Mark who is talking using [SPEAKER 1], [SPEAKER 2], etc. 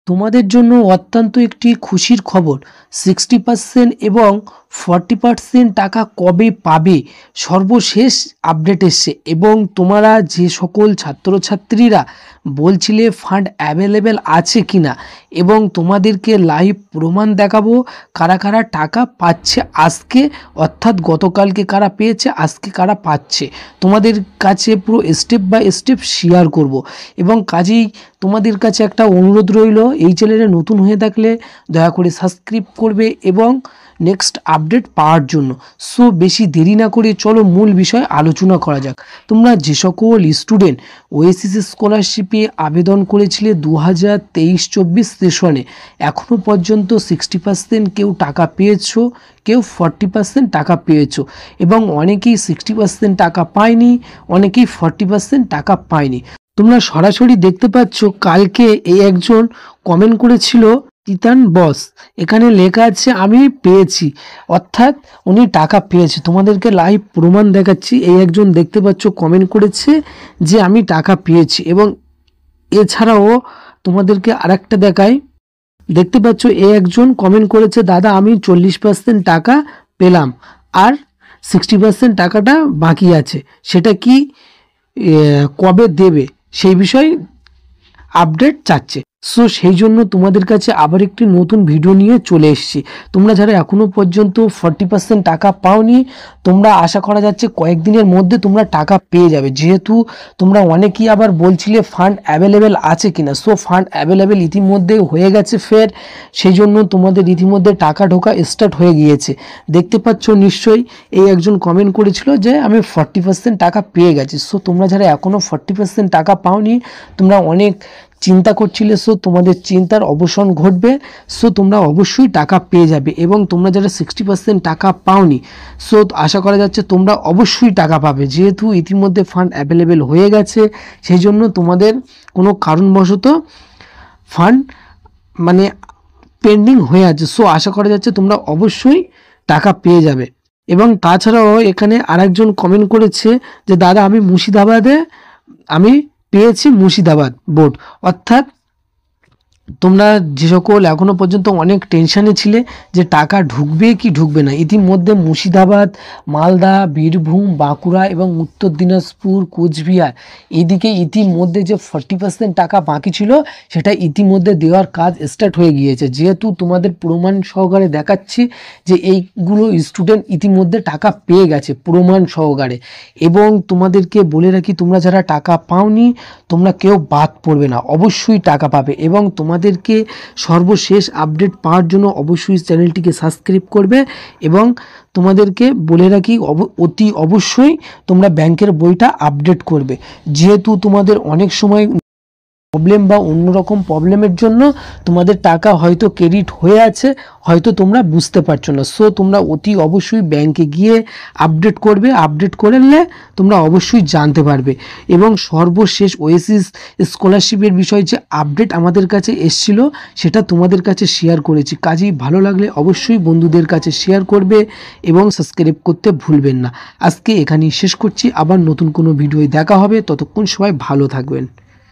[SPEAKER 1] তোমাদের জন্য অত্যন্ত একটি খুশির খবর। 60% এবং 40% টাকা কবে পাবে সর্বশেষ আপডেট এসছে। এবং তোমরা যে সকল ছাত্রছাত্রীরা বলছিলে ফান্ড অ্যাভেলেবেল আছে কিনা, এবং তোমাদেরকে লাইভ প্রমাণ দেখাবো কারা কারা টাকা পাচ্ছে আজকে, অর্থাৎ গতকালকে কারা পেয়েছে, আজকে কারা পাচ্ছে, তোমাদের কাছে পুরো স্টেপ বাই স্টেপ শেয়ার করব। এবং কাজেই তোমাদের কাছে একটা অনুরোধ রইল, এই চ্যানেলে নতুন হয়ে থাকলে দয়া করে সাবস্ক্রাইব করবে এবং নেক্সট আপডেট পাওয়ার জন্য। সো বেশি দেরি না করে চলো মূল বিষয় আলোচনা করা যাক। তোমরা যে সকল স্টুডেন্ট ওএসিস স্কলারশিপে আবেদন করেছিলে 2023-24 সেশনে, এখনও পর্যন্ত 60% কেউ টাকা পেয়েছো, কেউ 40% টাকা পেয়েছো, এবং অনেকেই 60% টাকা পায়নি, অনেকেই 40% টাকা পায়নি। তোমরা সরাসরি দেখতে পাচ্ছ কালকে এই একজন কমেন্ট করেছিল, তিতান বস, এখানে লেখা আছে আমি পেয়েছি, অর্থাৎ উনি টাকা পেয়েছে। তোমাদেরকে লাইভ প্রমাণ দেখাচ্ছি। এই একজন দেখতে পাচ্ছ কমেন্ট করেছে যে আমি টাকা পেয়েছি। এবং এছাড়াও তোমাদেরকে আরেকটা দেখাই, দেখতে পাচ্ছ এই একজন কমেন্ট করেছে, দাদা আমি 40% টাকা পেলাম আর 60% টাকাটা বাকি আছে, সেটা কি কবে দেবে সেই বিষয়ে আপডেট চাচ্ছে। সো সেই জন্য তোমাদের কাছে আবার একটি নতুন ভিডিও নিয়ে চলে এসেছি। তোমরা যারা এখনও পর্যন্ত 40% টাকা পাওনি, তোমরা আশা করা যাচ্ছে কয়েকদিনের মধ্যে তোমরা টাকা পেয়ে যাবে, যেহেতু তোমরা অনেকেই আবার বলছিলে ফান্ড অ্যাভেলেবেল আছে কিনা। সো ফান্ড অ্যাভেলেবেল ইতিমধ্যে হয়ে গেছে ফের, সেই জন্য তোমাদের ইতিমধ্যে টাকা ঢোকা স্টার্ট হয়ে গিয়েছে। দেখতে পাচ্ছ নিশ্চয়ই এই একজন কমেন্ট করেছিল যে আমি 40% টাকা পেয়ে গেছি। সো তোমরা যারা এখনও 40% টাকা পাওনি, তোমরা অনেক চিন্তা করছিলে, সো তোমাদের চিন্তার অবসান ঘটবে। সো তোমরা অবশ্যই টাকা পেয়ে যাবে। এবং তোমরা যারা 60% টাকা পাওনি, সো আশা করা যাচ্ছে তোমরা অবশ্যই টাকা পাবে, যেহেতু ইতিমধ্যে ফান্ড অ্যাভেলেবেল হয়ে গেছে। সেই জন্য তোমাদের কোনো কারণবশত ফান্ড পেন্ডিং হয়ে আছে। সো আশা করা যাচ্ছে তোমরা অবশ্যই টাকা পেয়ে যাবে। এবং তাছাড়াও এখানে আরেকজন কমেন্ট করেছে যে দাদা আমি মুর্শিদাবাদে আমি পেয়েছি মুর্শিদাবাদ বোর্ড। অর্থাৎ তোমরা যে সকল এখনও পর্যন্ত অনেক টেনশানে ছিলে যে টাকা ঢুকবে কি ঢুকবে না, ইতিমধ্যে মুর্শিদাবাদ, মালদা, বীরভূম, বাঁকুড়া এবং উত্তর দিনাজপুর, কোচবিহার, এদিকে ইতিমধ্যে যে 40% টাকা বাকি ছিল সেটা ইতিমধ্যে দেওয়ার কাজ স্টার্ট হয়ে গিয়েছে। যেহেতু তোমাদের প্রমাণ সহকারে দেখাচ্ছি যে এইগুলো স্টুডেন্ট ইতিমধ্যে টাকা পেয়ে গেছে প্রমাণ সহকারে। এবং তোমাদেরকে বলে রাখি, তোমরা যারা টাকা পাওনি তোমরা কেউ বাদ পড়বে না, অবশ্যই টাকা পাবে। এবং তোমাদেরকে সর্বশেষ আপডেট পাওয়ার জন্য অবশ্যই চ্যানেলটিকে সাবস্ক্রাইব করবে। এবং তোমাদেরকে বলে রাখি অতি অবশ্যই তোমরা ব্যাংকের বইটা আপডেট করবে, যেহেতু তোমাদের অনেক সময় প্রবলেম বা অন্যরকম প্রবলেমের জন্য তোমাদের টাকা হয়তো ক্রেডিট হয়ে আছে, হয়তো তোমরা বুঝতে পারছো না। সো তোমরা অতি অবশ্যই ব্যাংকে গিয়ে আপডেট করবে, আপডেট করলে তোমরা অবশ্যই জানতে পারবে। এবং সর্বশেষ ওএসিস স্কলারশিপের বিষয়ে যে আপডেট আমাদের কাছে এসেছিলো সেটা তোমাদের কাছে শেয়ার করেছি। কাজেই ভালো লাগলে অবশ্যই বন্ধুদের কাছে শেয়ার করবে এবং সাবস্ক্রাইব করতে ভুলবেন না। আজকে এখানেই শেষ করছি, আবার নতুন কোনো ভিডিওয় দেখা হবে, ততক্ষণ সবাই ভালো থাকবেন।